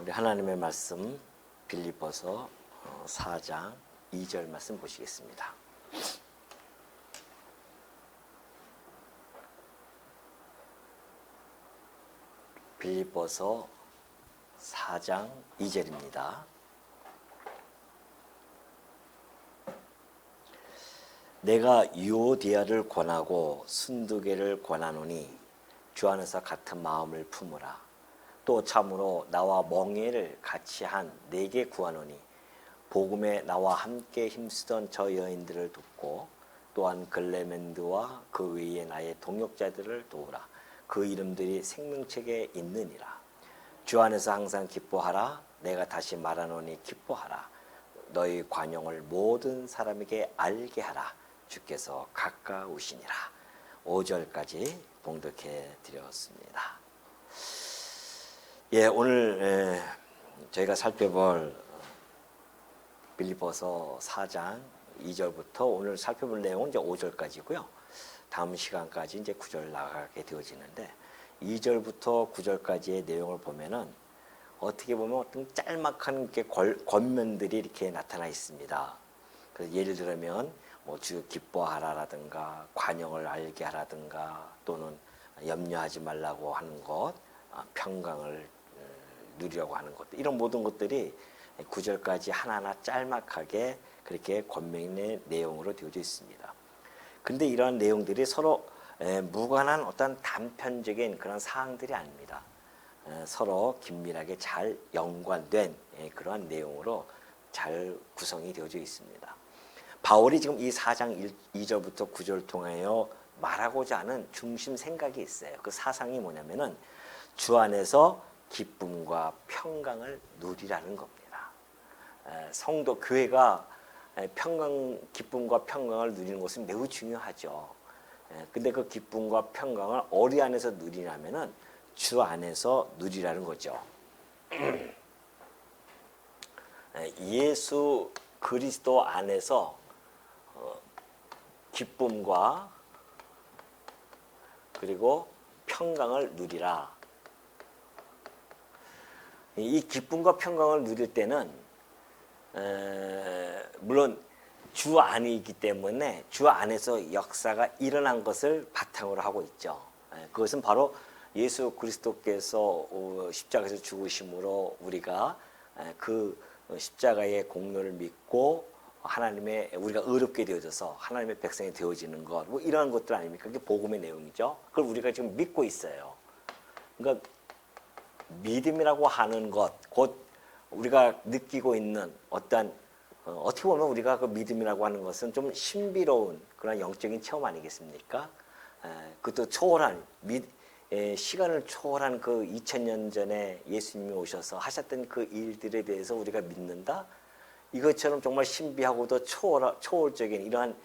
우리 하나님의 말씀 빌립보서 4장 2절 말씀 보시겠습니다. 빌립보서 4장 2절입니다. 내가 유오디아를 권하고 순두개를 권하노니 주 안에서 같은 마음을 품으라. 또 참으로 나와 멍에를 같이 한 네게 구하노니 복음에 나와 함께 힘쓰던 저 여인들을 돕고 또한 글레멘드와 그 외에 나의 동역자들을 도우라. 그 이름들이 생명책에 있느니라. 주 안에서 항상 기뻐하라. 내가 다시 말하노니 기뻐하라. 너희 관용을 모든 사람에게 알게 하라. 주께서 가까우시니라. 5절까지 봉독해 드렸습니다. 오늘 저희가 살펴볼 빌립보서 4장 2절부터 오늘 살펴볼 내용은 이제 5절까지고요. 다음 시간까지 이제 9절 나가게 되어지는데 2절부터 9절까지의 내용을 보면은 어떻게 보면 어떤 짤막한 이렇게 권면들이 이렇게 나타나 있습니다. 그래서 예를 들면 뭐 주 기뻐하라라든가 관용을 알게 하라든가 또는 염려하지 말라고 하는 것, 평강을 누리려고 하는 것, 이런 모든 것들이 9절까지 하나하나 짤막하게 그렇게 권면의 내용으로 되어져 있습니다. 근데 이러한 내용들이 서로 무관한 어떤 단편적인 그런 사항들이 아닙니다. 서로 긴밀하게 잘 연관된 그러한 내용으로 잘 구성이 되어져 있습니다. 바울이 지금 이 4장 2절부터 9절을 통하여 말하고자 하는 중심 생각이 있어요. 그 사상이 뭐냐면은 주 안에서 기쁨과 평강을 누리라는 겁니다. 성도 교회가 기쁨과 평강을 누리는 것은 매우 중요하죠. 근데 그 기쁨과 평강을 어디 안에서 누리냐면은 주 안에서 누리라는 거죠. 예수 그리스도 안에서 기쁨과 그리고 평강을 누리라. 이 기쁨과 평강을 누릴 때는 물론 주 안이기 때문에 주 안에서 역사가 일어난 것을 바탕으로 하고 있죠. 그것은 바로 예수 그리스도께서 십자가에서 죽으심으로 우리가 그 십자가의 공로를 믿고 우리가 의롭게 되어져서 하나님의 백성이 되어지는 것, 뭐 이러한 것들 아닙니까? 그게 복음의 내용이죠. 그걸 우리가 지금 믿고 있어요. 그러니까 믿음이라고 하는 것, 곧 우리가 느끼고 있는 어떠한 어떻게 보면 우리가 그 믿음이라고 하는 것은 좀 신비로운 그런 영적인 체험 아니겠습니까? 그것도 초월한 시간을 초월한 그 2000년 전에 예수님이 오셔서 하셨던 그 일들에 대해서 우리가 믿는다. 이것처럼 정말 신비하고도 초월적인 이러한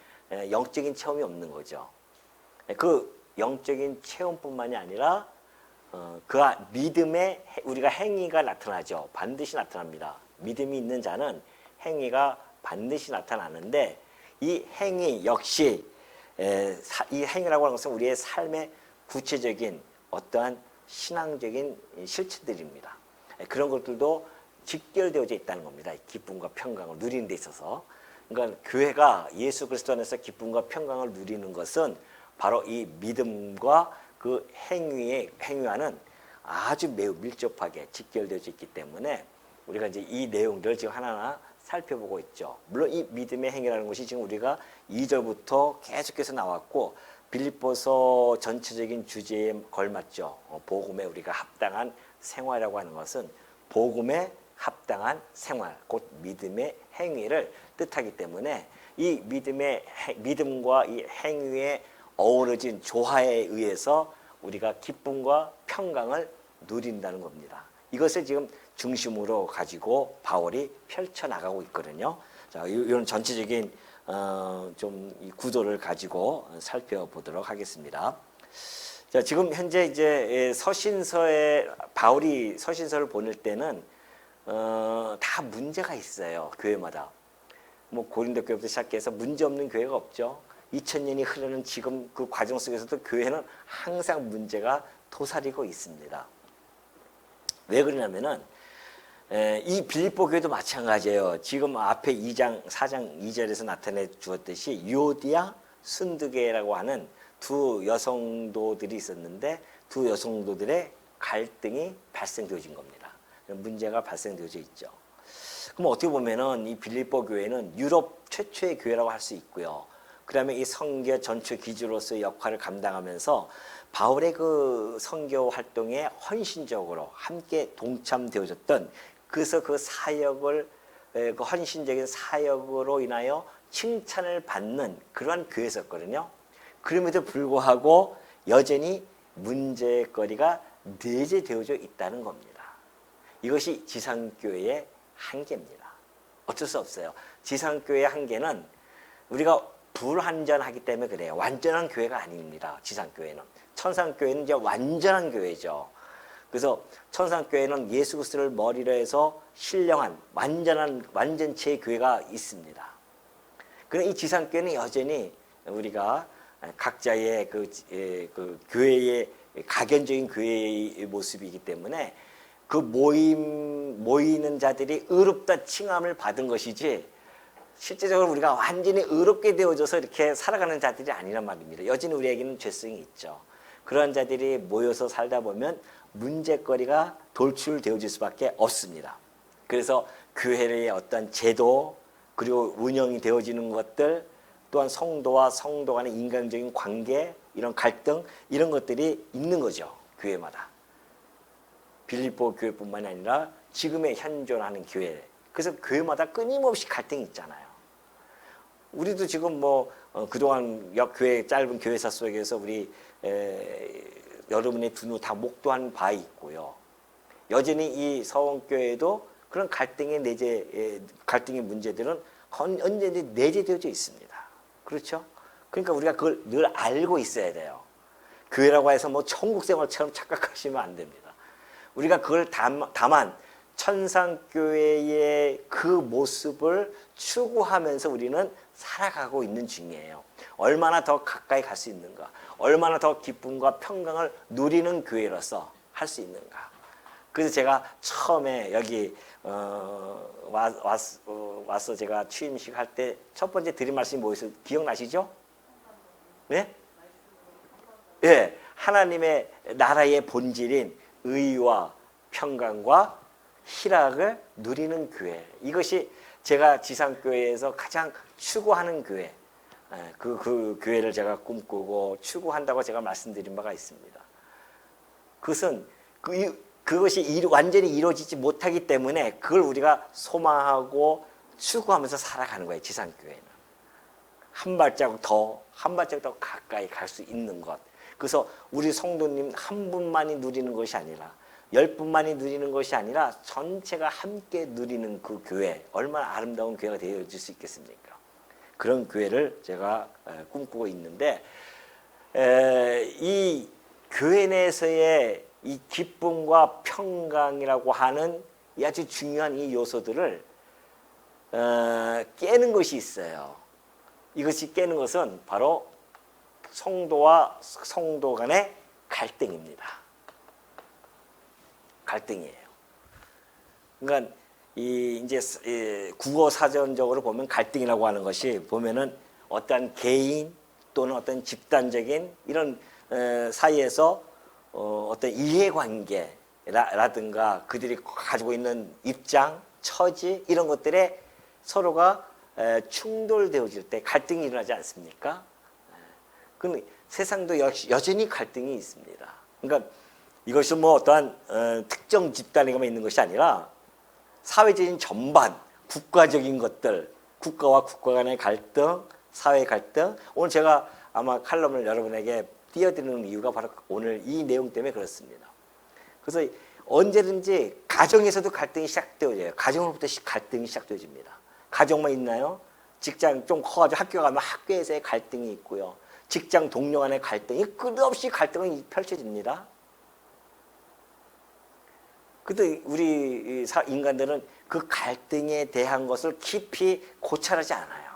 영적인 체험이 없는 거죠. 그 영적인 체험뿐만이 아니라 그 믿음의 우리가 행위가 나타나죠. 반드시 나타납니다. 믿음이 있는 자는 행위가 반드시 나타나는데 이 행위 역시 이 행위라고 하는 것은 우리의 삶의 구체적인 어떠한 신앙적인 실체들입니다. 그런 것들도 직결되어져 있다는 겁니다. 기쁨과 평강을 누리는 데 있어서. 그러니까 교회가 예수 그리스도 안에서 기쁨과 평강을 누리는 것은 바로 이 믿음과 그 행위와는 아주 매우 밀접하게 직결되어져 있기 때문에 우리가 이제 이 내용들을 지금 하나하나 살펴보고 있죠. 물론 이 믿음의 행위라는 것이 지금 우리가 2절부터 계속해서 나왔고 빌립보서 전체적인 주제에 걸맞죠. 복음에 우리가 합당한 생활이라고 하는 것은 복음에 합당한 생활, 곧 믿음의 행위를 뜻하기 때문에 이 믿음과 이 행위의 어우러진 조화에 의해서 우리가 기쁨과 평강을 누린다는 겁니다. 이것을 지금 중심으로 가지고 바울이 펼쳐나가고 있거든요. 자, 이런 전체적인 좀 이 구도를 가지고 살펴보도록 하겠습니다. 자, 지금 현재 이제 바울이 서신서를 보낼 때는 다 문제가 있어요. 교회마다. 뭐 고린도 교회부터 시작해서 문제 없는 교회가 없죠. 2000년이 흐르는 지금 그 과정 속에서도 교회는 항상 문제가 도사리고 있습니다. 왜 그러냐면은 이 빌립보 교회도 마찬가지예요. 지금 앞에 2장 4장 2절에서 나타내 주었듯이 유오디아 순두계라고 하는 두 여성도들이 있었는데 두 여성도들의 갈등이 발생되어진 겁니다. 문제가 발생되어져 있죠. 그럼 어떻게 보면은 이 빌립보 교회는 유럽 최초의 교회라고 할 수 있고요. 그다음에 이 선교 전체 기주로서의 역할을 감당하면서 바울의 그 선교 활동에 헌신적으로 함께 동참되어졌던, 그래서 그 사역을 그 헌신적인 사역으로 인하여 칭찬을 받는 그러한 교회였거든요. 그럼에도 불구하고 여전히 문제거리가 내재되어져 있다는 겁니다. 이것이 지상교회의 한계입니다. 어쩔 수 없어요. 지상교회의 한계는 우리가 불완전하기 때문에 그래요. 완전한 교회가 아닙니다. 지상교회는. 천상교회는 이제 완전한 교회죠. 그래서 천상교회는 예수 그리스도를 머리로 해서 신령한 완전한 완전체의 교회가 있습니다. 그런데 이 지상교회는 여전히 우리가 각자의 그 교회의 가견적인 교회의 모습이기 때문에 그 모이는 자들이 의롭다 칭함을 받은 것이지 실제적으로 우리가 완전히 의롭게 되어져서 이렇게 살아가는 자들이 아니란 말입니다. 여전히 우리에게는 죄성이 있죠. 그런 자들이 모여서 살다 보면 문제거리가 돌출되어질 수밖에 없습니다. 그래서 교회의 어떤 제도 그리고 운영이 되어지는 것들, 또한 성도와 성도 간의 인간적인 관계, 이런 갈등, 이런 것들이 있는 거죠. 교회마다. 빌립보 교회뿐만이 아니라 지금의 현존하는 교회. 그래서 교회마다 끊임없이 갈등이 있잖아요. 우리도 지금 그동안 교회 짧은 교회사 속에서 우리 여러분의 두 눈 다 목도한 바 있고요. 여전히 이 서원교회도 그런 갈등의 문제들은 언제든지 내재되어져 있습니다. 그렇죠? 그러니까 우리가 그걸 늘 알고 있어야 돼요. 교회라고 해서 천국 생활처럼 착각하시면 안 됩니다. 우리가 그걸 다만 천상교회의 그 모습을 추구하면서 우리는 살아가고 있는 중이에요. 얼마나 더 가까이 갈 수 있는가, 얼마나 더 기쁨과 평강을 누리는 교회로서 할 수 있는가. 그래서 제가 처음에 여기 와서 제가 취임식 할 때 첫 번째 드린 말씀이 뭐였어요? 기억나시죠? 네? 예, 하나님의 나라의 본질인 의와 평강과 희락을 누리는 교회. 이것이 제가 지상교회에서 가장 추구하는 교회. 그 교회를 제가 꿈꾸고 추구한다고 제가 말씀드린 바가 있습니다. 그것은 그것이 완전히 이루어지지 못하기 때문에 그걸 우리가 소망하고 추구하면서 살아가는 거예요. 지상교회는. 한 발자국 더 가까이 갈 수 있는 것. 그래서 우리 성도님 한 분만이 누리는 것이 아니라 10분만이 누리는 것이 아니라 전체가 함께 누리는 그 교회, 얼마나 아름다운 교회가 되어질 수 있겠습니까? 그런 교회를 제가 꿈꾸고 있는데, 이 교회 내에서의 이 기쁨과 평강이라고 하는 이 아주 중요한 이 요소들을 깨는 것이 있어요. 이것이 깨는 것은 바로 성도와 성도 간의 갈등입니다. 갈등이에요. 그러니까 이제 국어 사전적으로 보면 갈등이라고 하는 것이 보면은 어떤 개인 또는 어떤 집단적인 이런 사이에서 어떤 이해관계라든가 그들이 가지고 있는 입장, 처지 이런 것들에 서로가 충돌되어질 때 갈등이 일어나지 않습니까? 그럼 세상도 여전히 갈등이 있습니다. 그러니까 이것이 어떠한 특정 집단에게만 있는 것이 아니라 사회적인 전반, 국가적인 것들, 국가와 국가 간의 갈등, 사회 갈등. 오늘 제가 아마 칼럼을 여러분에게 띄워드리는 이유가 바로 오늘 이 내용 때문에 그렇습니다. 그래서 언제든지 가정에서도 갈등이 시작되어져요. 가정으로부터 갈등이 시작되어집니다. 가정만 있나요? 직장 좀 커가지고 학교 가면 학교에서의 갈등이 있고요. 직장 동료 간의 갈등이 끝없이 갈등이 펼쳐집니다. 근데 우리 인간들은 그 갈등에 대한 것을 깊이 고찰하지 않아요.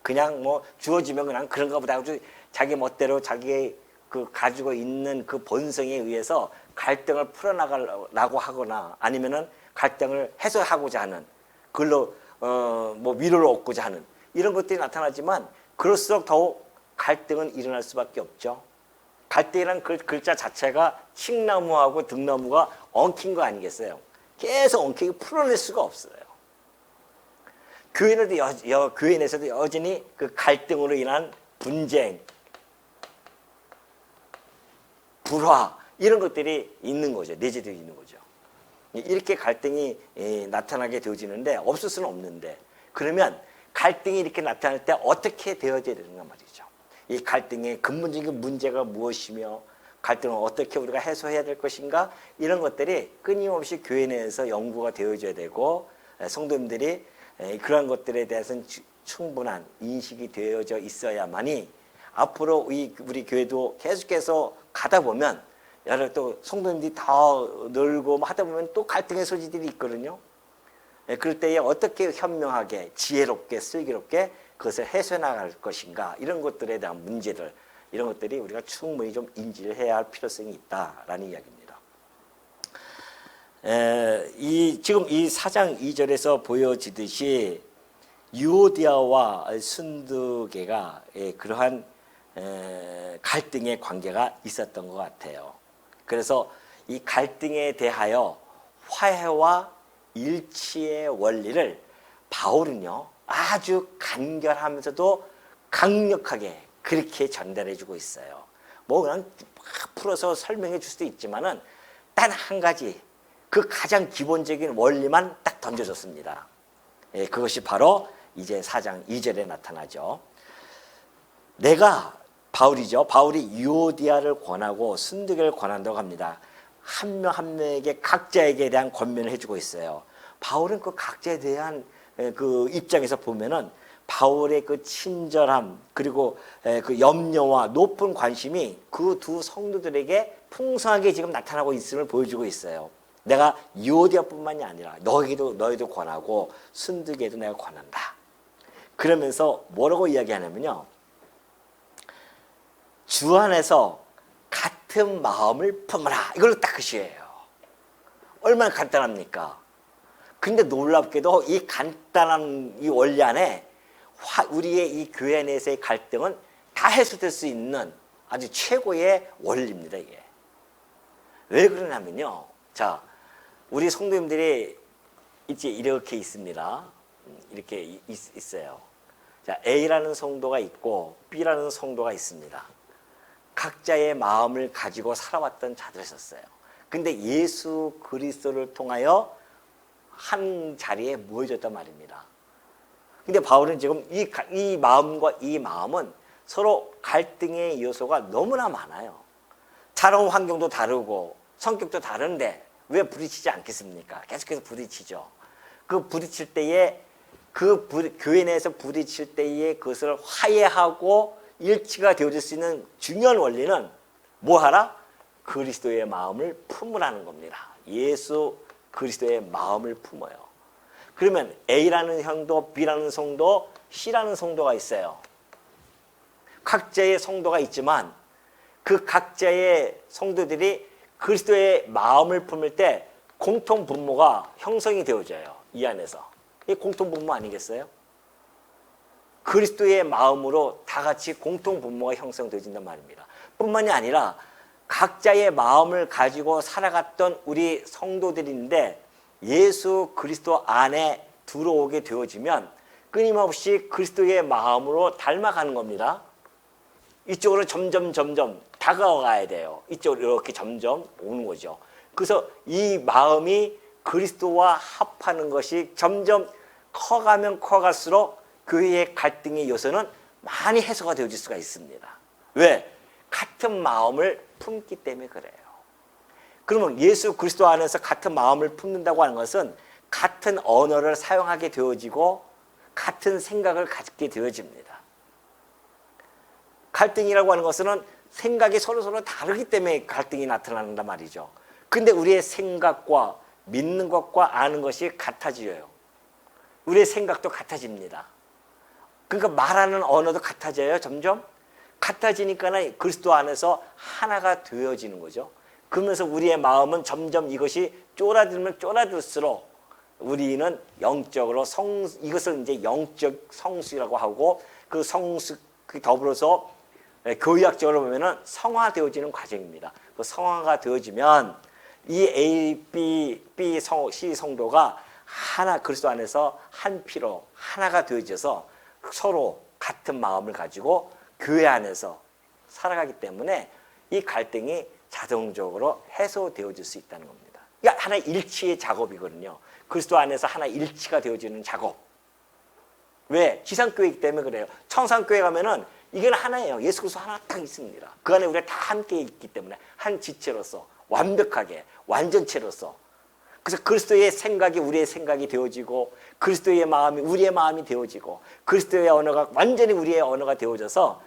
그냥 주어지면 그냥 그런가 보다 하고 자기 멋대로 자기 그 가지고 있는 그 본성에 의해서 갈등을 풀어나가려고 하거나 아니면은 갈등을 해소하고자 하는 그걸로 뭐 위로를 얻고자 하는 이런 것들이 나타나지만 그럴수록 더욱 갈등은 일어날 수밖에 없죠. 갈등이란 그 글자 자체가 칡나무하고 등나무가 엉킨 거 아니겠어요? 계속 엉키고 풀어낼 수가 없어요. 교회 내에서도 여전히 그 갈등으로 인한 분쟁, 불화 이런 것들이 있는 거죠. 내재되어 있는 거죠. 이렇게 갈등이 나타나게 되어지는데 없을 수는 없는데 그러면 갈등이 이렇게 나타날 때 어떻게 되어져야 되는가 말이죠. 이 갈등의 근본적인 문제가 무엇이며 갈등을 어떻게 우리가 해소해야 될 것인가 이런 것들이 끊임없이 교회 내에서 연구가 되어져야 되고 성도님들이 그러한 것들에 대해서는 충분한 인식이 되어져 있어야만이 앞으로 우리 교회도 계속해서 가다 보면 여러 또 성도님들이 더 늘고 하다 보면 또 갈등의 소지들이 있거든요. 그럴 때에 어떻게 현명하게 지혜롭게 슬기롭게 그것을 해소해 나갈 것인가 이런 것들에 대한 문제들 이런 것들이 우리가 충분히 좀 인지를 해야 할 필요성이 있다라는 이야기입니다. 지금 이 4장 2절에서 보여지듯이 유오디아와 순두계가 그러한 갈등의 관계가 있었던 것 같아요. 그래서 이 갈등에 대하여 화해와 일치의 원리를 바울은요 아주 간결하면서도 강력하게 그렇게 전달해 주고 있어요. 뭐 그냥 막 풀어서 설명해 줄 수도 있지만은 단 한 가지 그 가장 기본적인 원리만 딱 던져줬습니다. 그것이 바로 이제 4장 2절에 나타나죠. 바울이 유오디아를 권하고 순두계를 권한다고 합니다. 한 명 한 명에게 각자에게 대한 권면을 해주고 있어요. 바울은 그 각자에 대한 그 입장에서 보면은 바울의 그 친절함 그리고 그 염려와 높은 관심이 그 두 성도들에게 풍성하게 지금 나타나고 있음을 보여주고 있어요. 내가 유오디아뿐만이 아니라 너희도 권하고 순두계도 내가 권한다. 그러면서 뭐라고 이야기하냐면요. 주 안에서 같은 마음을 품으라. 이걸로 딱 끝이에요. 얼마나 간단합니까? 근데 놀랍게도 이 간단한 이 원리 안에 우리의 이 교회 내에서의 갈등은 다 해소될 수 있는 아주 최고의 원리입니다. 이게. 왜 그러냐면요. 자, 우리 성도님들이 이제 이렇게 있습니다. 이렇게 있어요. 자, A라는 성도가 있고 B라는 성도가 있습니다. 각자의 마음을 가지고 살아왔던 자들이었어요. 근데 예수 그리스도를 통하여 한 자리에 모여졌단 말입니다. 근데 바울은 지금 이 마음과 이 마음은 서로 갈등의 요소가 너무나 많아요. 자라온 환경도 다르고 성격도 다른데 왜 부딪히지 않겠습니까? 계속해서 부딪히죠. 그 부딪힐 때에 교회 내에서 부딪힐 때에 그것을 화해하고 일치가 되어질 수 있는 중요한 원리는 뭐하라? 그리스도의 마음을 품으라는 겁니다. 예수 그리스도의 마음을 품어요. 그러면 A라는 형도, B라는 성도, C라는 성도가 있어요. 각자의 성도가 있지만 그 각자의 성도들이 그리스도의 마음을 품을 때 공통 분모가 형성이 되어져요. 이 안에서. 이게 공통 분모 아니겠어요? 그리스도의 마음으로 다 같이 공통 분모가 형성되어진단 말입니다. 뿐만이 아니라 각자의 마음을 가지고 살아갔던 우리 성도들인데 예수 그리스도 안에 들어오게 되어지면 끊임없이 그리스도의 마음으로 닮아가는 겁니다. 이쪽으로 점점 다가가야 돼요. 이쪽으로 이렇게 점점 오는 거죠. 그래서 이 마음이 그리스도와 합하는 것이 점점 커가면 커갈수록 교회의 갈등의 요소는 많이 해소가 되어질 수가 있습니다. 왜? 같은 마음을 품기 때문에 그래요. 그러면 예수 그리스도 안에서 같은 마음을 품는다고 하는 것은 같은 언어를 사용하게 되어지고 같은 생각을 갖게 되어집니다. 갈등이라고 하는 것은 생각이 서로 다르기 때문에 갈등이 나타난단 말이죠. 근데 우리의 생각과 믿는 것과 아는 것이 같아져요. 우리의 생각도 같아집니다. 그러니까 말하는 언어도 같아져요. 점점 같아지니까 그리스도 안에서 하나가 되어지는 거죠. 그러면서 우리의 마음은 점점 이것이 쪼라들면 쪼라들수록 우리는 영적으로 이것을 이제 영적 성수라고 하고 그 성수 더불어서 교의학적으로 보면은 성화되어지는 과정입니다. 그 성화가 되어지면 이 A, B, C 성도가 하나 그리스도 안에서 한 피로 하나가 되어져서 서로 같은 마음을 가지고 교회 안에서 살아가기 때문에 이 갈등이 자동적으로 해소되어질 수 있다는 겁니다. 그러니까 하나의 일치의 작업이거든요. 그리스도 안에서 하나 일치가 되어지는 작업. 왜? 지상교회이기 때문에 그래요. 청산교회 가면은 이건 하나예요. 예수 그리스도 하나 딱 있습니다. 그 안에 우리가 다 함께 있기 때문에 한 지체로서 완벽하게 완전체로서 그래서 그리스도의 생각이 우리의 생각이 되어지고 그리스도의 마음이 우리의 마음이 되어지고 그리스도의 언어가 완전히 우리의 언어가 되어져서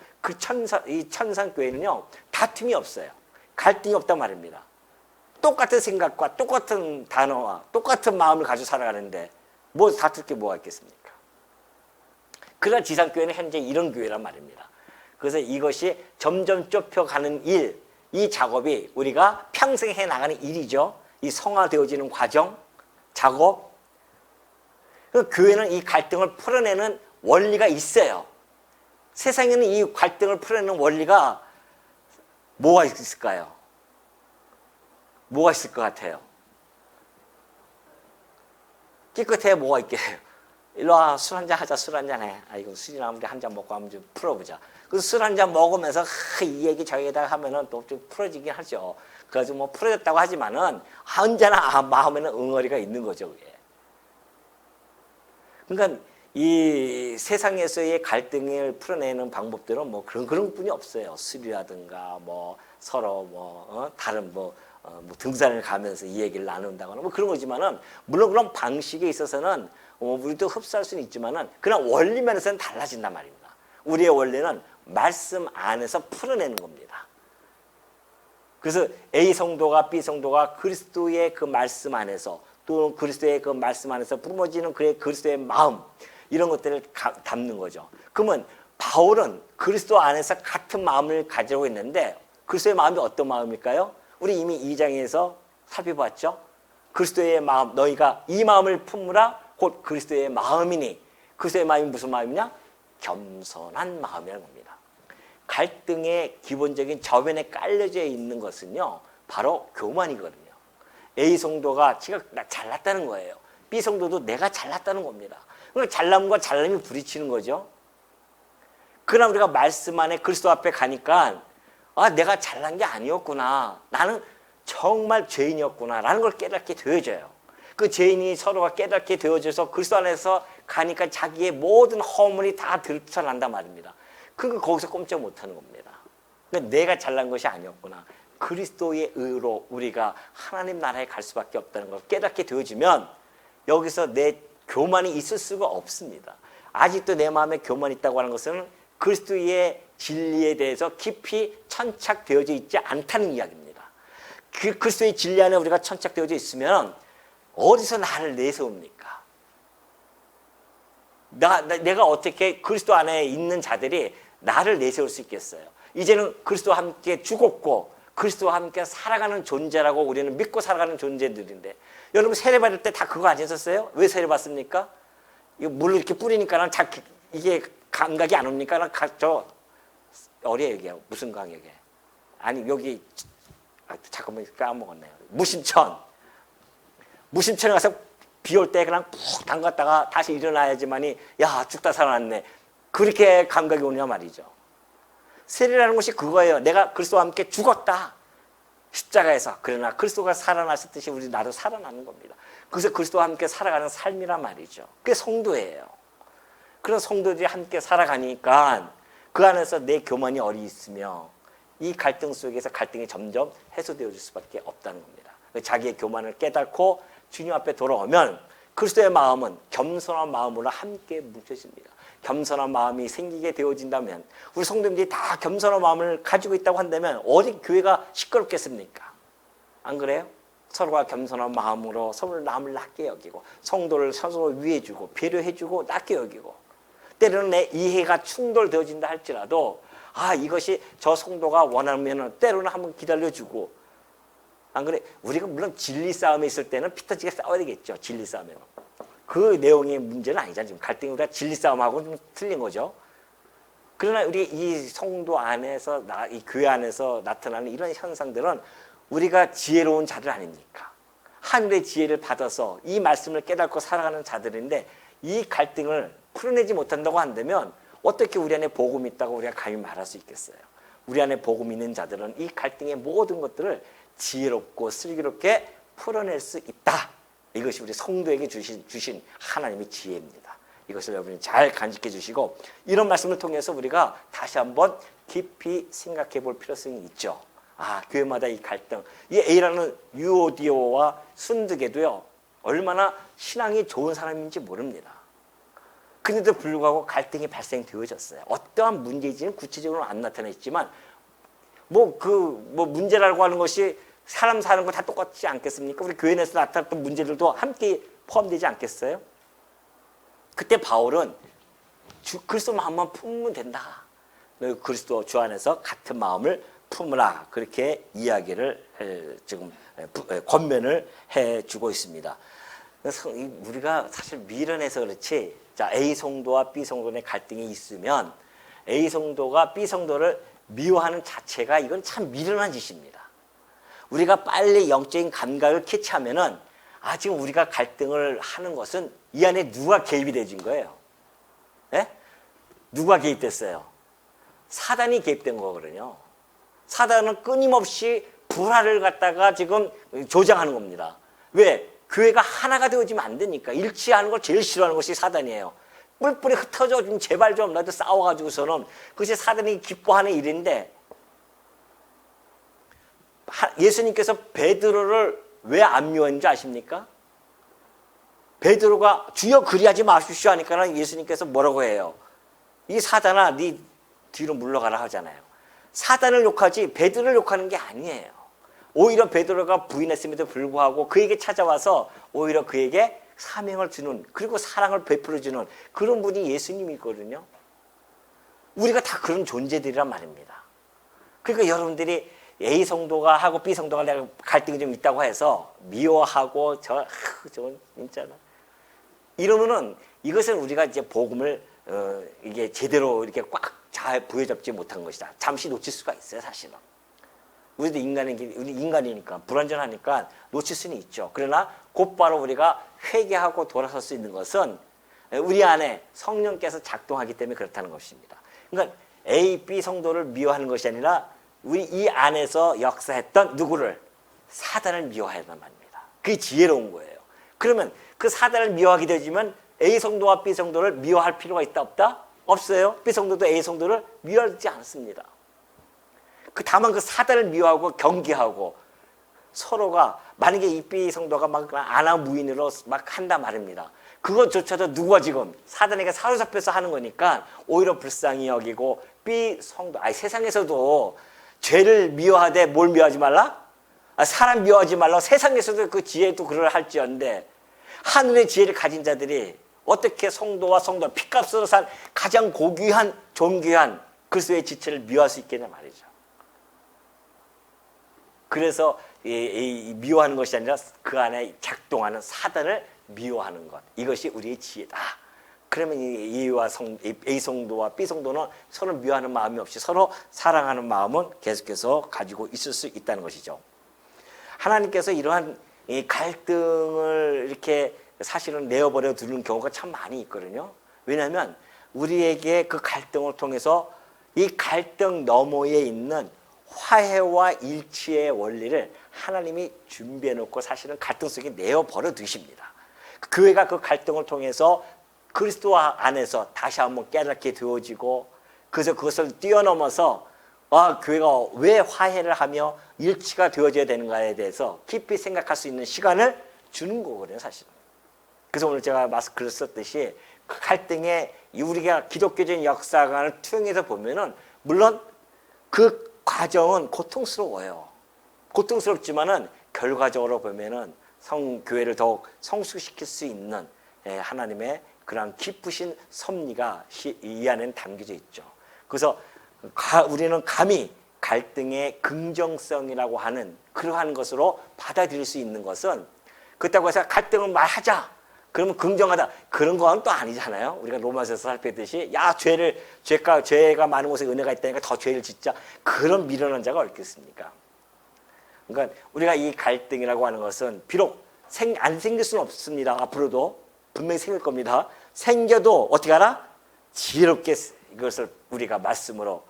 이 천상교회는요 다툼이 없어요. 갈등이 없단 말입니다. 똑같은 생각과 똑같은 단어와 똑같은 마음을 가지고 살아가는데 뭐 다툴 게 뭐가 있겠습니까? 그러나 지상교회는 현재 이런 교회란 말입니다. 그래서 이것이 점점 좁혀가는 일, 이 작업이 우리가 평생 해나가는 일이죠. 이 성화되어지는 과정, 작업. 그 교회는 이 갈등을 풀어내는 원리가 있어요. 세상에는 이 갈등을 풀어내는 원리가 뭐가 있을까요? 뭐가 있을 것 같아요? 깨끗해 뭐가 있겠어요? 일로 와, 술 한잔 하자, 술 한잔 해. 이거 술이나 우리 한잔 먹고 한번 좀 풀어보자. 그래서 술 한잔 먹으면서 이 얘기 저 얘기다 하면은 또 좀 풀어지긴 하죠. 그래서 뭐 풀어졌다고 하지만은 언제나 마음에는 응어리가 있는 거죠, 그게. 그러니까 이 세상에서의 갈등을 풀어내는 방법들은 뭐 그런 뿐이 없어요. 술이라든가 뭐 서로 다른 뭐 등산을 가면서 이 얘기를 나눈다거나 뭐 그런 거지만은 물론 그런 방식에 있어서는 우리도 흡수할 수는 있지만은 그냥 원리면에서는 달라진단 말입니다. 우리의 원리는 말씀 안에서 풀어내는 겁니다. 그래서 A 성도가 B 성도가 그리스도의 그 말씀 안에서 또 그리스도의 그 말씀 안에서 뿜어지는 그리스도의 마음 이런 것들을 담는 거죠. 그러면 바울은 그리스도 안에서 같은 마음을 가지고 있는데 그리스도의 마음이 어떤 마음일까요? 우리 이미 2장에서 살펴봤죠. 그리스도의 마음 너희가 이 마음을 품으라 곧 그리스도의 마음이니 그리스도의 마음이 무슨 마음이냐? 겸손한 마음이라는 겁니다. 갈등의 기본적인 저변에 깔려져 있는 것은요 바로 교만이거든요. A 성도가 지가 잘났다는 거예요. B 성도도 내가 잘났다는 겁니다. 그러니까 잘남과 잘남이 부딪히는 거죠. 그러나 우리가 말씀 안에 그리스도 앞에 가니까 내가 잘난 게 아니었구나. 나는 정말 죄인이었구나 라는 걸 깨닫게 되어져요. 그 죄인이 서로가 깨닫게 되어져서 그리스도 안에서 가니까 자기의 모든 허물이 다 드러난단 말입니다. 그러니까 거기서 꼼짝 못하는 겁니다. 그러니까 내가 잘난 것이 아니었구나. 그리스도의 의로 우리가 하나님 나라에 갈 수밖에 없다는 걸 깨닫게 되어지면 여기서 내 교만이 있을 수가 없습니다. 아직도 내 마음에 교만이 있다고 하는 것은 그리스도의 진리에 대해서 깊이 천착되어져 있지 않다는 이야기입니다. 그 그리스도의 진리 안에 우리가 천착되어져 있으면 어디서 나를 내세웁니까? 내가 어떻게 그리스도 안에 있는 자들이 나를 내세울 수 있겠어요? 이제는 그리스도와 함께 죽었고 그리스도와 함께 살아가는 존재라고 우리는 믿고 살아가는 존재들인데 여러분 세례받을 때 다 그거 아니었어요? 왜 세례받습니까? 이거 물을 이렇게 뿌리니까 이게 감각이 안 옵니까? 저 어려 얘기야. 무슨 강역에? 아니 여기 잠깐만 까먹었네요. 무심천에 가서 비 올 때 그냥 푹 담갔다가 다시 일어나야지만이 야 죽다 살아났네. 그렇게 감각이 오냐 말이죠. 세례라는 것이 그거예요. 내가 그리스도와 함께 죽었다. 십자가에서. 그러나 그리스도가 살아나셨듯이 우리 나도 살아나는 겁니다. 그래서 그리스도와 함께 살아가는 삶이란 말이죠. 그게 성도예요. 그런 성도들이 함께 살아가니까 그 안에서 내 교만이 어리 있으며 이 갈등 속에서 갈등이 점점 해소되어질 수밖에 없다는 겁니다. 자기의 교만을 깨닫고 주님 앞에 돌아오면 그리스도의 마음은 겸손한 마음으로 함께 뭉쳐집니다. 겸손한 마음이 생기게 되어진다면 우리 성도님들이 다 겸손한 마음을 가지고 있다고 한다면 어디 교회가 시끄럽겠습니까? 안 그래요? 서로가 겸손한 마음으로 서로 남을 낮게 여기고 성도를 서로 위해주고 배려해주고 낮게 여기고 때로는 내 이해가 충돌되어진다 할지라도 이것이 저 성도가 원하면 때로는 한번 기다려주고 안 그래? 우리가 물론 진리 싸움에 있을 때는 피터지게 싸워야 되겠죠. 진리 싸움에는. 그 내용의 문제는 아니잖아요. 지금 갈등이 우리가 진리 싸움하고 좀 틀린 거죠. 그러나 우리 이 성도 안에서, 이 교회 안에서 나타나는 이런 현상들은 우리가 지혜로운 자들 아닙니까? 하늘의 지혜를 받아서 이 말씀을 깨닫고 살아가는 자들인데 이 갈등을 풀어내지 못한다고 한다면 어떻게 우리 안에 복음이 있다고 우리가 감히 말할 수 있겠어요? 우리 안에 복음이 있는 자들은 이 갈등의 모든 것들을 지혜롭고 슬기롭게 풀어낼 수 있다. 이것이 우리 성도에게 주신 하나님의 지혜입니다. 이것을 여러분이 잘 간직해 주시고 이런 말씀을 통해서 우리가 다시 한번 깊이 생각해 볼 필요성이 있죠. 교회마다 이 갈등, 이 A라는 유오디오와 순득에도요 얼마나 신앙이 좋은 사람인지 모릅니다. 그런데도 불구하고 갈등이 발생되어졌어요. 어떠한 문제인지는 구체적으로 안 나타냈지만 문제라고 하는 것이 사람 사는 거 다 똑같지 않겠습니까? 우리 교회 내에서 나타났던 문제들도 함께 포함되지 않겠어요? 그때 바울은 그리스도 마음만 품으면 된다. 그리스도 주 안에서 같은 마음을 품으라. 그렇게 이야기를 지금 권면을 해주고 있습니다. 그래서 우리가 사실 미련해서 그렇지, 자, A 성도와 B 성도의 갈등이 있으면 A 성도가 B 성도를 미워하는 자체가 이건 참 미련한 짓입니다. 우리가 빨리 영적인 감각을 캐치하면은 지금 우리가 갈등을 하는 것은 이 안에 누가 개입이 되진 거예요. 예? 누가 개입됐어요? 사단이 개입된 거거든요. 사단은 끊임없이 불화를 갖다가 지금 조장하는 겁니다. 왜? 교회가 하나가 되어지면 안 되니까. 일치하는 걸 제일 싫어하는 것이 사단이에요. 뿔뿔이 흩어져 좀 제발 좀 나도 싸워가지고서는 그것이 사단이 기뻐하는 일인데 예수님께서 베드로를 왜 안 미워했는지 아십니까? 베드로가 주여 그리하지 마십시오 하니까 예수님께서 뭐라고 해요? 이 사단아 네 뒤로 물러가라 하잖아요. 사단을 욕하지 베드로를 욕하는 게 아니에요. 오히려 베드로가 부인했음에도 불구하고 그에게 찾아와서 오히려 그에게 사명을 주는, 그리고 사랑을 베풀어주는 그런 분이 예수님이거든요. 우리가 다 그런 존재들이란 말입니다. 그러니까 여러분들이 A 성도가 하고 B 성도가 내가 갈등이 좀 있다고 해서 미워하고 저건 진짜 이러면은 이것은 우리가 이제 복음을 이게 제대로 이렇게 꽉 잘 부여잡지 못한 것이다. 잠시 놓칠 수가 있어요, 사실은. 우리 인간이니까 불완전하니까 놓칠 수는 있죠. 그러나 곧바로 우리가 회개하고 돌아설 수 있는 것은 우리 안에 성령께서 작동하기 때문에 그렇다는 것입니다. 그러니까 A, B 성도를 미워하는 것이 아니라 우리 이 안에서 역사했던 누구를? 사단을 미워하는 말입니다. 그게 지혜로운 거예요. 그러면 그 사단을 미워하게 되지만 A 성도와 B 성도를 미워할 필요가 있다 없다? 없어요. B 성도도 A 성도를 미워하지 않습니다. 다만 그 사단을 미워하고 경계하고 서로가 만약에 이 B 성도가 막 아나무인으로 막 한단 말입니다. 그것조차도 누가 지금 사단에게 사로잡혀서 하는 거니까 오히려 불쌍히 여기고 B 성도, 세상에서도 죄를 미워하되 뭘 미워하지 말라? 사람 미워하지 말라. 세상에서도 그 지혜도 그럴할지언데 하늘의 지혜를 가진 자들이 어떻게 성도와 성도, 피값으로 산 가장 고귀한 존귀한 그리스도의 지체를 미워할 수 있겠냐 말이죠. 그래서 미워하는 것이 아니라 그 안에 작동하는 사단을 미워하는 것, 이것이 우리의 지혜다. 그러면 A 성도와 B 성도는 서로 미워하는 마음이 없이 서로 사랑하는 마음은 계속해서 가지고 있을 수 있다는 것이죠. 하나님께서 이러한 갈등을 이렇게 사실은 내어버려 두는 경우가 참 많이 있거든요. 왜냐하면 우리에게 그 갈등을 통해서 이 갈등 너머에 있는 화해와 일치의 원리를 하나님이 준비해 놓고 사실은 갈등 속에 내어버려 두십니다. 교회가 그 갈등을 통해서 그리스도 안에서 다시 한번 깨닫게 되어지고, 그래서 그것을 뛰어넘어서 교회가 왜 화해를 하며 일치가 되어져야 되는가에 대해서 깊이 생각할 수 있는 시간을 주는 거거든요, 사실은. 그래서 오늘 제가 글을 썼듯이 그 갈등에 우리가 기독교적인 역사관을 투영해서 보면은 물론 그 과정은 고통스러워요. 고통스럽지만은 결과적으로 보면은 교회를 더욱 성숙시킬 수 있는 하나님의 그런 깊으신 섭리가 이 안에는 담겨져 있죠. 그래서 우리는 감히 갈등의 긍정성이라고 하는 그러한 것으로 받아들일 수 있는 것은 그렇다고 해서 갈등을 말하자. 그러면 긍정하다. 그런 건 또 아니잖아요. 우리가 로마서에서 살펴듯이 야 죄가 많은 곳에 은혜가 있다니까 더 죄를 짓자. 그런 미련한 자가 어딨겠습니까? 그러니까 우리가 이 갈등이라고 하는 것은 비록 안 생길 수는 없습니다. 앞으로도 분명히 생길 겁니다. 생겨도 어떻게 하나? 지혜롭게 이것을 우리가 말씀으로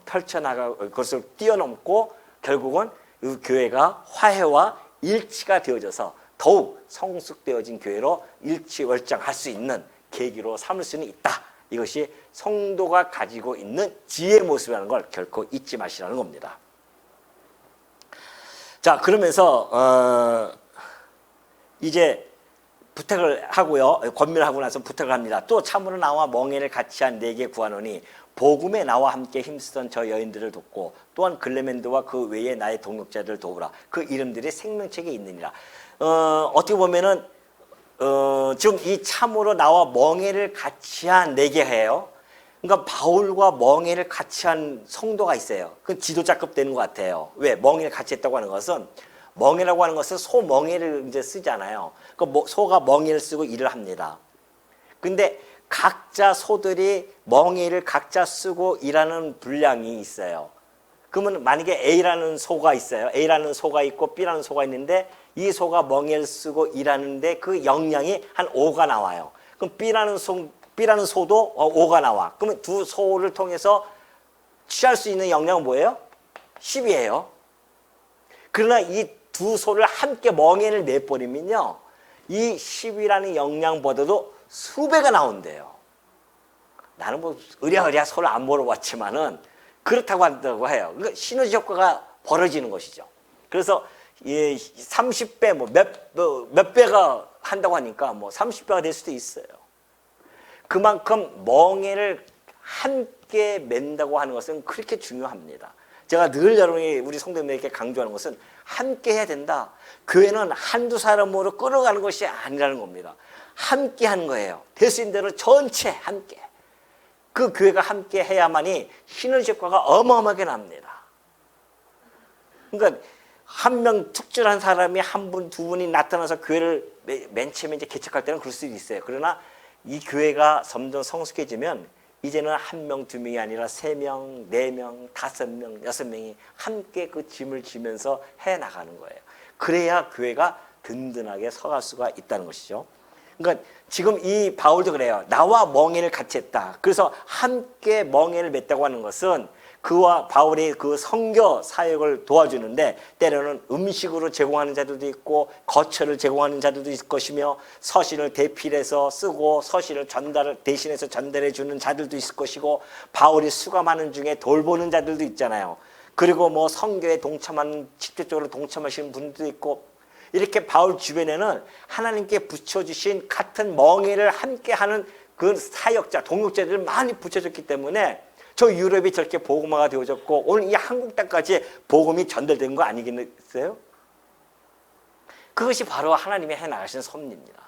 펼쳐나가 그것을 뛰어넘고 결국은 이 교회가 화해와 일치가 되어져서 더욱 성숙되어진 교회로 일치월장할 수 있는 계기로 삼을 수는 있다. 이것이 성도가 가지고 있는 지혜의 모습이라는 걸 결코 잊지 마시라는 겁니다. 자, 그러면서 이제 부탁을 하고요. 권면을 하고 나서 부탁을 합니다. 또 참으로 나와 멍에를 같이 한 네게 구하노니 복음에 나와 함께 힘쓰던 저 여인들을 돕고 또한 글레멘드와 그 외에 나의 동역자들을 도우라. 그 이름들이 생명책에 있느니라. 어떻게 보면은 지금 이 참으로 나와 멍에를 같이 한 네게 해요. 그러니까 바울과 멍에를 같이 한 성도가 있어요. 그 지도자급 되는 것 같아요. 왜? 멍에를 같이 했다고 하는 것은 멍에라고 하는 것은 소멍에를 이제 쓰잖아요. 그 소가 멍에를 쓰고 일을 합니다. 근데 각자 소들이 멍에를 각자 쓰고 일하는 분량이 있어요. 그러면 만약에 A라는 소가 있어요. A라는 소가 있고 B라는 소가 있는데 이 소가 멍에를 쓰고 일하는데 그 역량이 한 5가 나와요. 그럼 B라는 소도 5가 나와. 그러면 두 소를 통해서 취할 수 있는 역량은 뭐예요? 10이에요. 그러나 이 두 소를 함께 멍에를 내버리면요. 이 10이라는 역량보다도 수배가 나온대요. 나는 뭐 의랴의랴 소를 안 물어봤지만은 그렇다고 한다고 해요. 그러니까 시너지 효과가 벌어지는 것이죠. 그래서 30배 몇 배가 한다고 하니까 뭐 30배가 될 수도 있어요. 그만큼 멍에를 함께 맨다고 하는 것은 그렇게 중요합니다. 제가 늘 여러분이 우리 성도님들에게 강조하는 것은 함께 해야 된다. 교회는 한두 사람으로 끌어가는 것이 아니라는 겁니다. 함께 하는 거예요. 될 수 있는 대로 전체 함께. 그 교회가 함께 해야만이 시너지 효과가 어마어마하게 납니다. 그러니까 한 명 특출한 사람이 한 분, 두 분이 나타나서 교회를 맨 처음에 이제 개척할 때는 그럴 수도 있어요. 그러나 이 교회가 점점 성숙해지면 이제는 한 명, 두 명이 아니라 3명, 4명, 5명, 6명이 함께 그 짐을 지면서 해 나가는 거예요. 그래야 교회가 든든하게 서갈 수가 있다는 것이죠. 그러니까 지금 이 바울도 그래요. 나와 멍에를 같이 했다. 그래서 함께 멍에를 맺다고 하는 것은 그와 바울의 그 선교 사역을 도와주는데 때로는 음식으로 제공하는 자들도 있고 거처를 제공하는 자들도 있을 것이며 서신을 대필해서 쓰고 서신을 대신해서 전달해 주는 자들도 있을 것이고 바울이 수감하는 중에 돌보는 자들도 있잖아요. 그리고 뭐 선교에 직접적으로 동참하시는 분들도 있고 이렇게 바울 주변에는 하나님께 붙여주신 같은 멍에를 함께하는 그 사역자, 동역자들을 많이 붙여줬기 때문에 저 유럽이 저렇게 복음화가 되어졌고 오늘 이 한국 땅까지 복음이 전달된 거 아니겠어요? 그것이 바로 하나님이 해나가신 섭리입니다.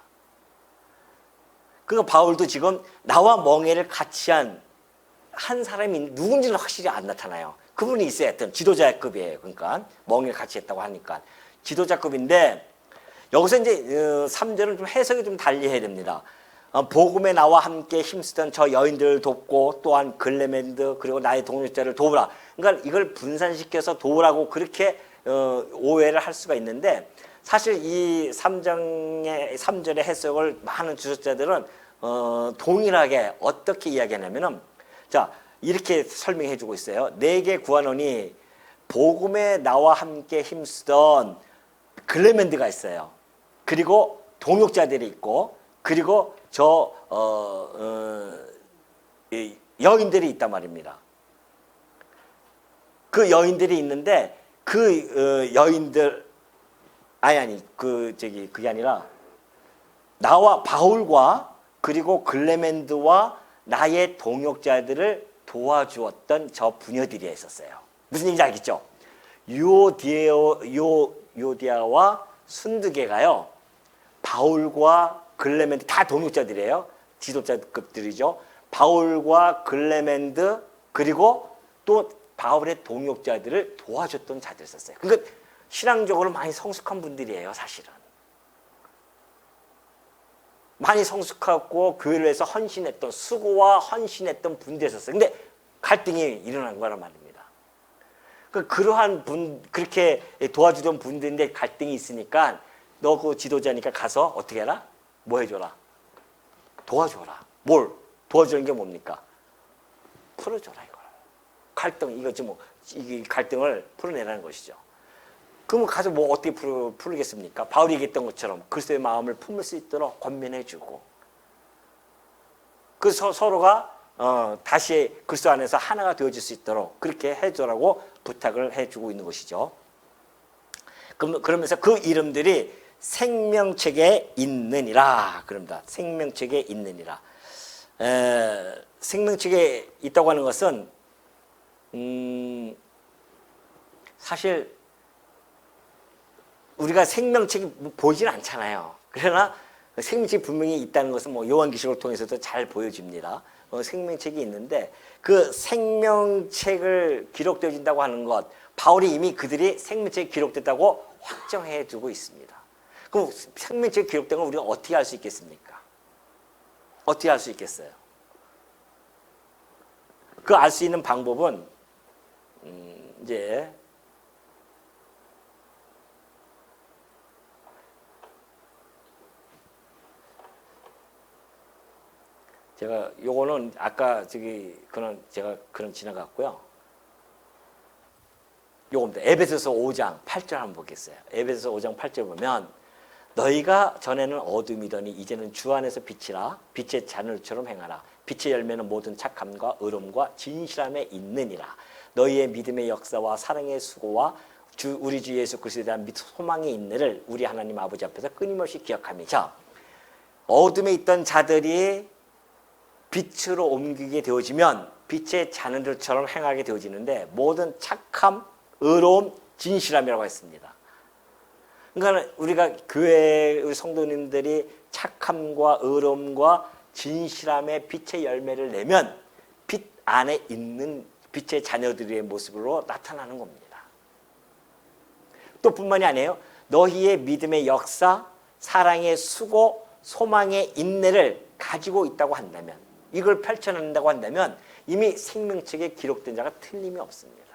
그러니까 바울도 지금 나와 멍에를 같이 한 사람이 누군지는 확실히 안 나타나요. 그분이 있어야 했던 지도자급이에요. 그러니까 멍에를 같이 했다고 하니까 지도자급인데 여기서 이제 3절은 좀 해석이 좀 달리 해야 됩니다. 복음에 나와 함께 힘쓰던 저 여인들을 돕고 또한 글레멘드 그리고 나의 동역자를 도우라. 그러니까 이걸 분산시켜서 도우라고 그렇게 오해를 할 수가 있는데 사실 이 3절의 해석을 많은 주석자들은 동일하게 어떻게 이야기하냐면은 자 이렇게 설명해 주고 있어요. 내게 구하노니 복음에 나와 함께 힘쓰던 글레멘드가 있어요. 그리고 동역자들이 있고 그리고 여인들이 있단 말입니다. 그 여인들이 있는데 그 여인들 그게 아니라 나와 바울과 그리고 글레멘드와 나의 동역자들을 도와주었던 저 부녀들이 있었어요. 무슨 얘기인지 알겠죠? 요디아와 순드게가요. 바울과 글레멘드 다 동역자들이에요. 지도자급들이죠. 바울과 글레멘드 그리고 또 바울의 동역자들을 도와줬던 자들이 있었어요. 그러니까 신앙적으로 많이 성숙한 분들이에요, 사실은. 많이 성숙하고 교회를 위해서 헌신했던, 수고와 헌신했던 분들이 있었어요. 근데 갈등이 일어난 거란 말입니다. 그러한 분, 그렇게 도와주던 분들인데 갈등이 있으니까 너 그 지도자니까 가서 어떻게 해라? 뭐 해줘라? 도와줘라. 뭘? 도와주는 게 뭡니까? 풀어줘라, 이걸. 갈등, 이거지 뭐, 이 갈등을 풀어내라는 것이죠. 그러면 가서 뭐 어떻게 풀겠습니까? 바울이 얘기했던 것처럼 그리스도의 마음을 품을 수 있도록 권면해주고, 그래서 서로가 다시 그리스도 안에서 하나가 되어질 수 있도록 그렇게 해줘라고 부탁을 해주고 있는 것이죠. 그러면서 그 이름들이 생명책에 있느니라 그럽니다. 생명책에 있느니라. 생명책에 있다고 하는 것은 사실 우리가 생명책이 보이지는 않잖아요. 그러나 생명책이 분명히 있다는 것은 뭐 요한계시록을 통해서도 잘 보여집니다. 생명책이 있는데 그 생명책을 기록되어진다고 하는 것, 바울이 이미 그들이 생명책에 기록됐다고 확정해 두고 있습니다. 그럼 생명책에 기록된 걸 우리가 어떻게 알 수 있겠습니까? 어떻게 알 수 있겠어요? 그 알 수 있는 방법은 이제 제가 요거는 아까 제가 그런 지나갔고요. 요겁니다. 에베소서 5장 8절 한번 보겠어요. 에베소서 5장 8절 보면 너희가 전에는 어둠이더니 이제는 주 안에서 빛이라 빛의 자녀처럼 행하라. 빛의 열매는 모든 착함과 의로움과 진실함에 있느니라. 너희의 믿음의 역사와 사랑의 수고와 우리 주 예수 그리스도에 대한 소망의 인내를 우리 하나님 아버지 앞에서 끊임없이 기억하며. 자, 어둠에 있던 자들이 빛으로 옮기게 되어지면 빛의 자녀들처럼 행하게 되어지는데 모든 착함, 의로움, 진실함이라고 했습니다. 그러니까 우리가 교회 우리 성도님들이 착함과 의로움과 진실함의 빛의 열매를 내면 빛 안에 있는 빛의 자녀들의 모습으로 나타나는 겁니다. 또 뿐만이 아니에요. 너희의 믿음의 역사, 사랑의 수고, 소망의 인내를 가지고 있다고 한다면, 이걸 펼쳐낸다고 한다면 이미 생명책에 기록된 자가 틀림이 없습니다.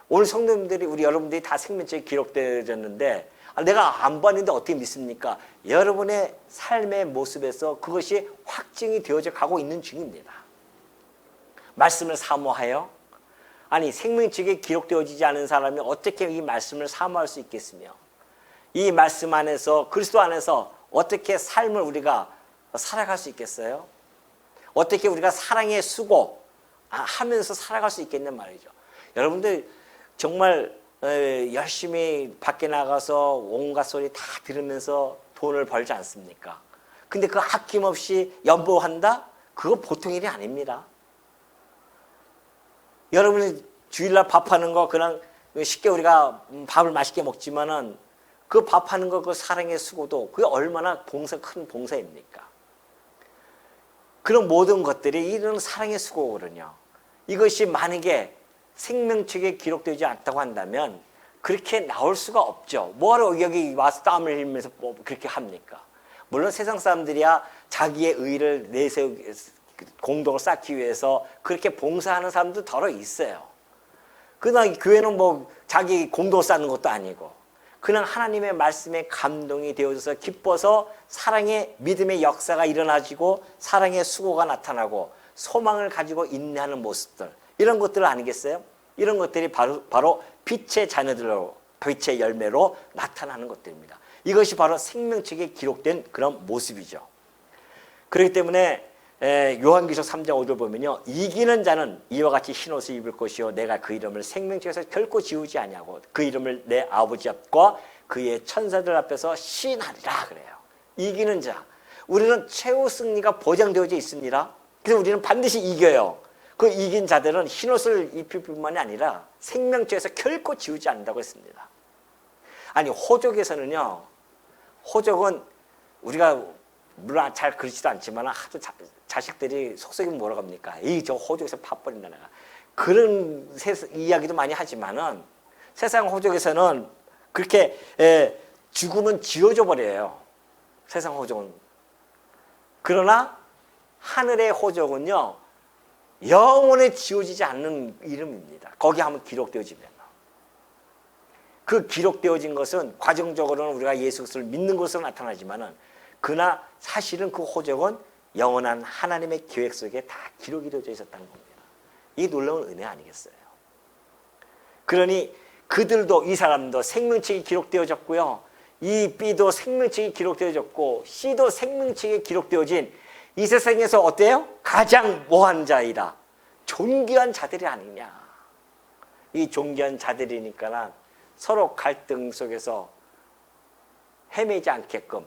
오늘 성도님들이, 우리 여러분들이 다 생명책에 기록되어졌는데 내가 안 봤는데 어떻게 믿습니까? 여러분의 삶의 모습에서 그것이 확증이 되어져 가고 있는 중입니다. 말씀을 사모하여, 아니 생명책에 기록되어지지 않은 사람이 어떻게 이 말씀을 사모할 수 있겠으며, 이 말씀 안에서 그리스도 안에서 어떻게 삶을 우리가 살아갈 수 있겠어요? 어떻게 우리가 사랑의 수고 하면서 살아갈 수 있겠냔 말이죠. 여러분들 정말 열심히 밖에 나가서 온갖 소리 다 들으면서 돈을 벌지 않습니까? 근데 그 아낌없이 연보한다? 그거 보통 일이 아닙니다. 여러분이 주일날 밥하는 거 그냥 쉽게 우리가 밥을 맛있게 먹지만은 그 밥하는 거, 그 사랑의 수고도 그게 얼마나 큰 봉사입니까? 그런 모든 것들이 이런 사랑의 수고거든요. 이것이 만약에 생명책에 기록되지 않다고 한다면 그렇게 나올 수가 없죠. 뭐하러 여기 와서 땀을 흘리면서 뭐 그렇게 합니까? 물론 세상 사람들이야 자기의 의를 내세우기, 공덕을 쌓기 위해서 그렇게 봉사하는 사람도 더러 있어요. 그러나 교회는 뭐 자기 공덕을 쌓는 것도 아니고 그냥 하나님의 말씀에 감동이 되어져서 기뻐서 사랑의 믿음의 역사가 일어나지고 사랑의 수고가 나타나고 소망을 가지고 인내하는 모습들, 이런 것들 아니겠어요? 이런 것들이 바로 빛의 자녀들로, 빛의 열매로 나타나는 것들입니다. 이것이 바로 생명책에 기록된 그런 모습이죠. 그렇기 때문에 요한계시록 3장 5절 보면요, 이기는 자는 이와 같이 흰옷을 입을 것이요 내가 그 이름을 생명책에서 결코 지우지 아니하고 그 이름을 내 아버지 앞과 그의 천사들 앞에서 시인하리라 그래요. 이기는 자, 우리는 최후 승리가 보장되어져 있습니다. 그래서 우리는 반드시 이겨요. 그 이긴 자들은 흰옷을 입힐 뿐만이 아니라 생명책에서 결코 지우지 않는다고 했습니다. 아니 호족에서는요, 호족은 우리가 물론 잘 그렇지도 않지만 하도 자식들이 속썩이면 뭐라고 합니까? 이 저 호족에서 팥버린다 내가. 그런 이야기도 많이 하지만은 세상 호적에서는 그렇게 죽음은 지워져 버려요. 세상 호적은. 그러나 하늘의 호적은요, 영원히 지워지지 않는 이름입니다. 거기 한번 기록되어지면. 그 기록되어진 것은 과정적으로는 우리가 예수 그리스도를 믿는 것으로 나타나지만은, 그러나 사실은 그 호적은 영원한 하나님의 계획 속에 다 기록이 되어져 있었다는 겁니다. 이 놀라운 은혜 아니겠어요? 그러니 그들도, 이 사람도 생명책이 기록되어졌고요, 이 B도 생명책이 기록되어졌고, C도 생명책이 기록되어진 이 세상에서 어때요? 가장 뭐한 자이다, 존귀한 자들이 아니냐. 이 존귀한 자들이니까 서로 갈등 속에서 헤매지 않게끔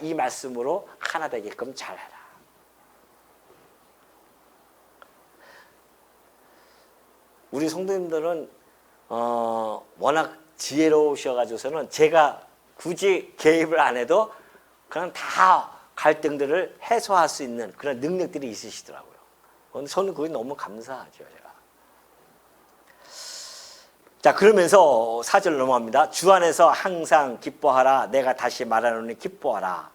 이 말씀으로 하나 되게끔 잘해라. 우리 성도님들은 워낙 지혜로우셔가지고서는 제가 굳이 개입을 안 해도 그냥 다 갈등들을 해소할 수 있는 그런 능력들이 있으시더라고요. 저는 그게 너무 감사하죠, 제가. 자, 그러면서 4절 넘어갑니다. 주 안에서 항상 기뻐하라. 내가 다시 말하노니 기뻐하라.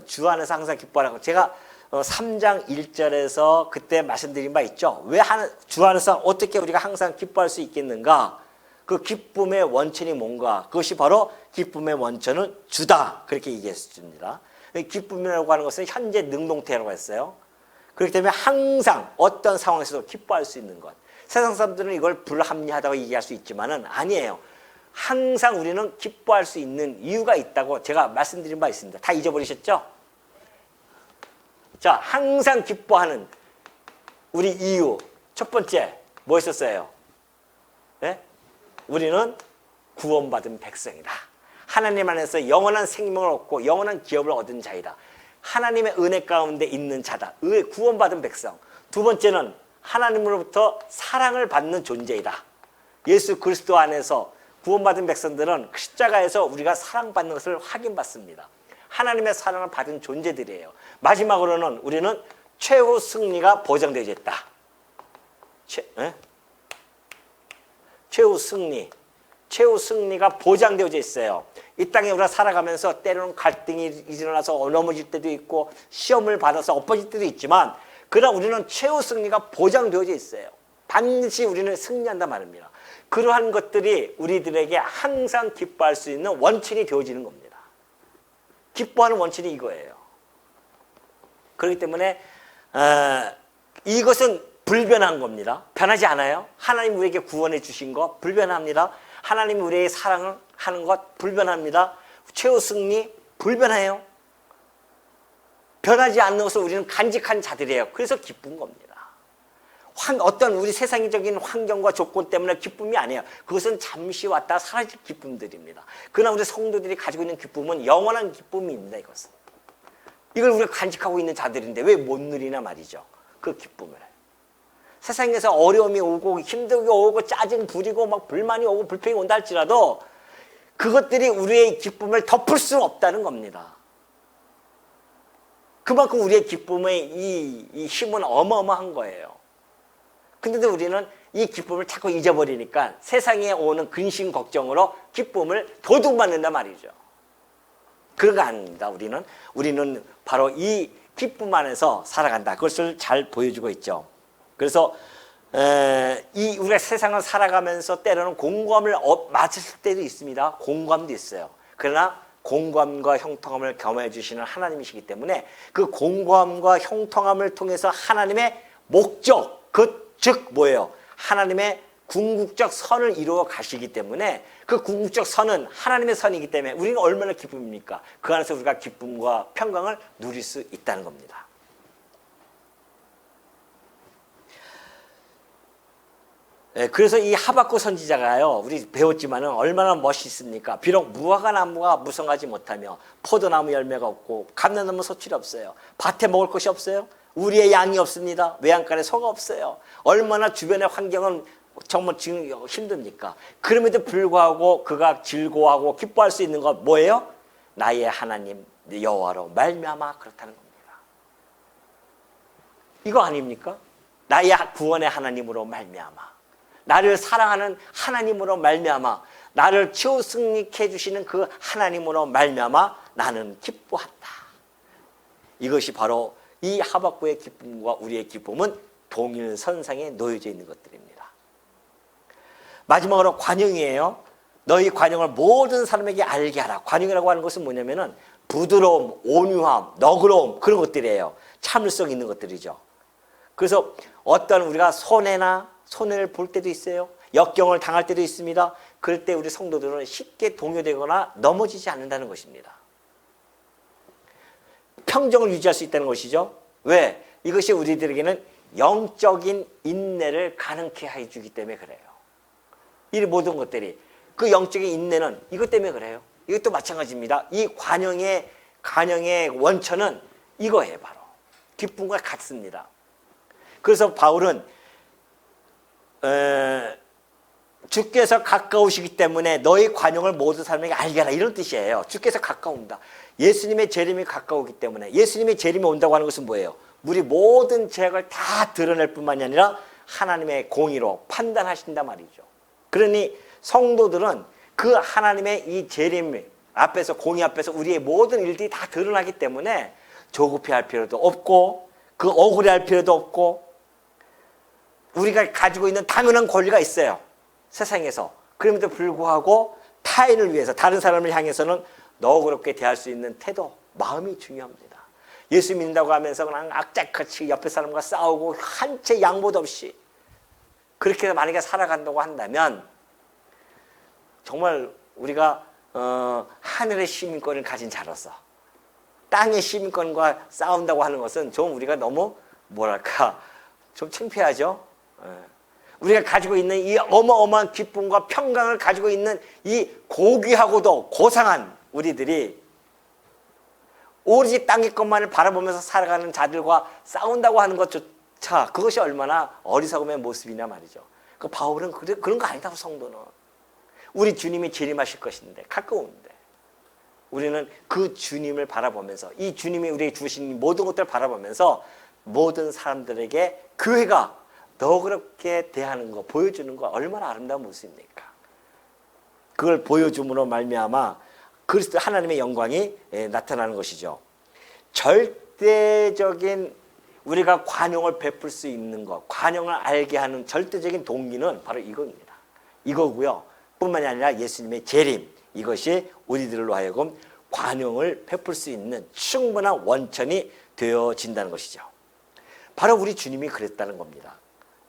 주 안에서 항상 기뻐하라. 제가 3장 1절에서 그때 말씀드린 바 있죠. 왜 주 안에서 어떻게 우리가 항상 기뻐할 수 있겠는가? 그 기쁨의 원천이 뭔가? 그것이 바로 기쁨의 원천은 주다. 그렇게 얘기했습니다. 기쁨이라고 하는 것은 현재 능동태라고 했어요. 그렇기 때문에 항상 어떤 상황에서도 기뻐할 수 있는 것. 세상 사람들은 이걸 불합리하다고 얘기할 수 있지만은 아니에요. 항상 우리는 기뻐할 수 있는 이유가 있다고 제가 말씀드린 바 있습니다. 다 잊어버리셨죠? 자, 항상 기뻐하는 우리 이유. 첫 번째, 뭐였었어요? 네? 우리는 구원받은 백성이다. 하나님 안에서 영원한 생명을 얻고 영원한 기업을 얻은 자이다. 하나님의 은혜 가운데 있는 자다. 구원받은 백성. 두 번째는 하나님으로부터 사랑을 받는 존재이다. 예수 그리스도 안에서 구원받은 백성들은 십자가에서 우리가 사랑받는 것을 확인받습니다. 하나님의 사랑을 받은 존재들이에요. 마지막으로는 우리는 최후 승리가 보장되어 있다. 최후 승리가 보장되어져 있어요. 이 땅에 우리가 살아가면서 때로는 갈등이 일어나서 넘어질 때도 있고 시험을 받아서 엎어질 때도 있지만, 그러나 우리는 최후 승리가 보장되어져 있어요. 반드시 우리는 승리한단 말입니다. 그러한 것들이 우리들에게 항상 기뻐할 수 있는 원천이 되어지는 겁니다. 기뻐하는 원천이 이거예요. 그렇기 때문에 이것은 불변한 겁니다. 변하지 않아요. 하나님 우리에게 구원해 주신 것 불변합니다. 하나님이 우리에게 사랑을 하는 것 불변합니다. 최후 승리 불변해요. 변하지 않는 것을 우리는 간직한 자들이에요. 그래서 기쁜 겁니다. 어떤 우리 세상적인 환경과 조건 때문에 기쁨이 아니에요. 그것은 잠시 왔다 사라질 기쁨들입니다. 그러나 우리 성도들이 가지고 있는 기쁨은 영원한 기쁨입니다. 이걸 우리가 간직하고 있는 자들인데 왜 못 누리나 말이죠. 그 기쁨을. 세상에서 어려움이 오고 힘들게 오고 짜증 부리고 막 불만이 오고 불평이 온다 할지라도 그것들이 우리의 기쁨을 덮을 수 없다는 겁니다. 그만큼 우리의 기쁨의 이 힘은 어마어마한 거예요. 근데도 우리는 이 기쁨을 자꾸 잊어버리니까 세상에 오는 근심 걱정으로 기쁨을 도둑맞는단 말이죠. 그런 거 아닙니다. 우리는 바로 이 기쁨 안에서 살아간다. 그것을 잘 보여주고 있죠. 그래서 우리가 세상을 살아가면서 때로는 공고함을 맞을 때도 있습니다. 공고함도 있어요. 그러나 공고함과 형통함을 겸해 주시는 하나님이시기 때문에 그 공고함과 형통함을 통해서 하나님의 목적, 즉 뭐예요? 하나님의 궁극적 선을 이루어 가시기 때문에 그 궁극적 선은 하나님의 선이기 때문에 우리가 얼마나 기쁨입니까? 그 안에서 우리가 기쁨과 평강을 누릴 수 있다는 겁니다. 그래서 이 하박국 선지자가요, 우리 배웠지만은 얼마나 멋있습니까? 비록 무화과 나무가 무성하지 못하며 포도나무 열매가 없고 감람나무 소출이 없어요. 밭에 먹을 것이 없어요. 우리의 양이 없습니다. 외양간에 소가 없어요. 얼마나 주변의 환경은 정말 지금 힘듭니까? 그럼에도 불구하고 그가 즐거워하고 기뻐할 수 있는 것 뭐예요? 나의 하나님 여호와로 말미암아 그렇다는 겁니다. 이거 아닙니까? 나의 구원의 하나님으로 말미암아. 나를 사랑하는 하나님으로 말미암아 나를 치유 승리케 해주시는 그 하나님으로 말미암아 나는 기뻐한다. 이것이 바로 이 하박국의 기쁨과 우리의 기쁨은 동일선상에 놓여져 있는 것들입니다. 마지막으로 관용이에요. 너희 관용을 모든 사람에게 알게 하라. 관용이라고 하는 것은 뭐냐면은 부드러움, 온유함, 너그러움 그런 것들이에요. 참을성 있는 것들이죠. 그래서 어떤 우리가 손해를 볼 때도 있어요. 역경을 당할 때도 있습니다. 그럴 때 우리 성도들은 쉽게 동요되거나 넘어지지 않는다는 것입니다. 평정을 유지할 수 있다는 것이죠. 왜? 이것이 우리들에게는 영적인 인내를 가능케 해주기 때문에 그래요. 이 모든 것들이 그 영적인 인내는 이것 때문에 그래요. 이것도 마찬가지입니다. 이 관용의 원천은 이거예요. 바로 기쁨과 같습니다. 그래서 바울은 주께서 가까우시기 때문에 너희 관용을 모든 사람에게 알게 하라 이런 뜻이에요. 주께서 가까운다. 예수님의 재림이 가까우기 때문에 예수님의 재림이 온다고 하는 것은 뭐예요? 우리 모든 죄악을 다 드러낼 뿐만이 아니라 하나님의 공의로 판단하신단 말이죠. 그러니 성도들은 그 하나님의 이 재림 앞에서 공의 앞에서 우리의 모든 일들이 다 드러나기 때문에 조급해할 필요도 없고 그 억울해할 필요도 없고 우리가 가지고 있는 당연한 권리가 있어요. 세상에서. 그럼에도 불구하고 타인을 위해서 다른 사람을 향해서는 너그럽게 대할 수 있는 태도, 마음이 중요합니다. 예수 믿는다고 하면서 그냥 악착같이 옆에 사람과 싸우고 한 채 양보도 없이 그렇게 만약에 살아간다고 한다면 정말 우리가 하늘의 시민권을 가진 자로서 땅의 시민권과 싸운다고 하는 것은 좀 우리가 너무 뭐랄까 좀 창피하죠. 우리가 가지고 있는 이 어마어마한 기쁨과 평강을 가지고 있는 이 고귀하고도 고상한 우리들이 오로지 땅의 것만을 바라보면서 살아가는 자들과 싸운다고 하는 것조차 그것이 얼마나 어리석음의 모습이냐 말이죠. 그 바울은 그런 거 아니다고 성도는. 우리 주님이 재림하실 것인데 가까운데 우리는 그 주님을 바라보면서 이 주님이 우리에게 주신 모든 것들을 바라보면서 모든 사람들에게 교회가 너그럽게 대하는 거 보여주는 거 얼마나 아름다운 모습입니까? 그걸 보여줌으로 말미암아 그리스도 하나님의 영광이 나타나는 것이죠. 절대적인 우리가 관용을 베풀 수 있는 것, 관용을 알게 하는 절대적인 동기는 바로 이겁니다. 이거고요. 뿐만이 아니라 예수님의 재림, 이것이 우리들로 하여금 관용을 베풀 수 있는 충분한 원천이 되어진다는 것이죠. 바로 우리 주님이 그랬다는 겁니다.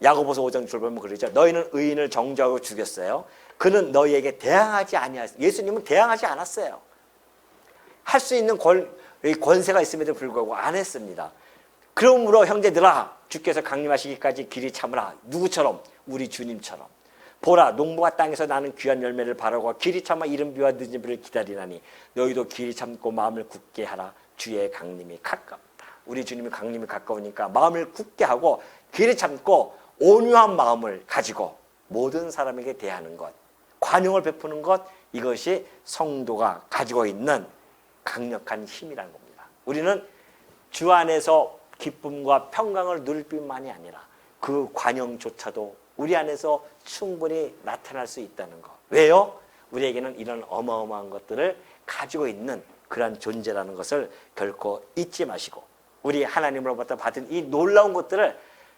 야고보서 5장 줄보면 그러죠. 너희는 의인을 정죄하고 죽였어요. 그는 너희에게 대항하지 아니하였어요. 예수님은 대항하지 않았어요. 할 수 있는 권세가 있음에도 불구하고 안 했습니다. 그러므로 형제들아 주께서 강림하시기까지 길이 참으라. 누구처럼? 우리 주님처럼. 보라 농부가 땅에서 나는 귀한 열매를 바라고 길이 참아 이른 비와 늦은 비를 기다리나니 너희도 길이 참고 마음을 굳게 하라. 주의 강림이 가깝다. 우리 주님의 강림이 가까우니까 마음을 굳게 하고 길이 참고 온유한 마음을 가지고 모든 사람에게 대하는 것, 관용을 베푸는 것, 이것이 성도가 가지고 있는 강력한 힘이라는 겁니다. 우리는 주 안에서 기쁨과 평강을 누릴 뿐만이 아니라 그 관용조차도 우리 안에서 충분히 나타날 수 있다는 것. 왜요? 우리에게는 이런 어마어마한 것들을 가지고 있는 그러한 존재라는 것을 결코 잊지 마시고 우리 하나님으로부터 받은 이 놀라운 것들을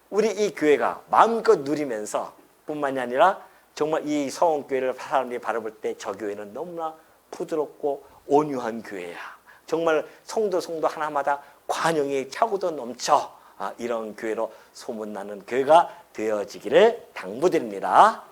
우리 이 교회가 마음껏 누리면서 뿐만이 아니라 정말 이 서원교회를 사람들이 바라볼 때 저 교회는 너무나 부드럽고 온유한 교회야. 정말 성도 하나마다 관용이 차고도 넘쳐 이런 교회로 소문나는 교회가 되어지기를 당부드립니다.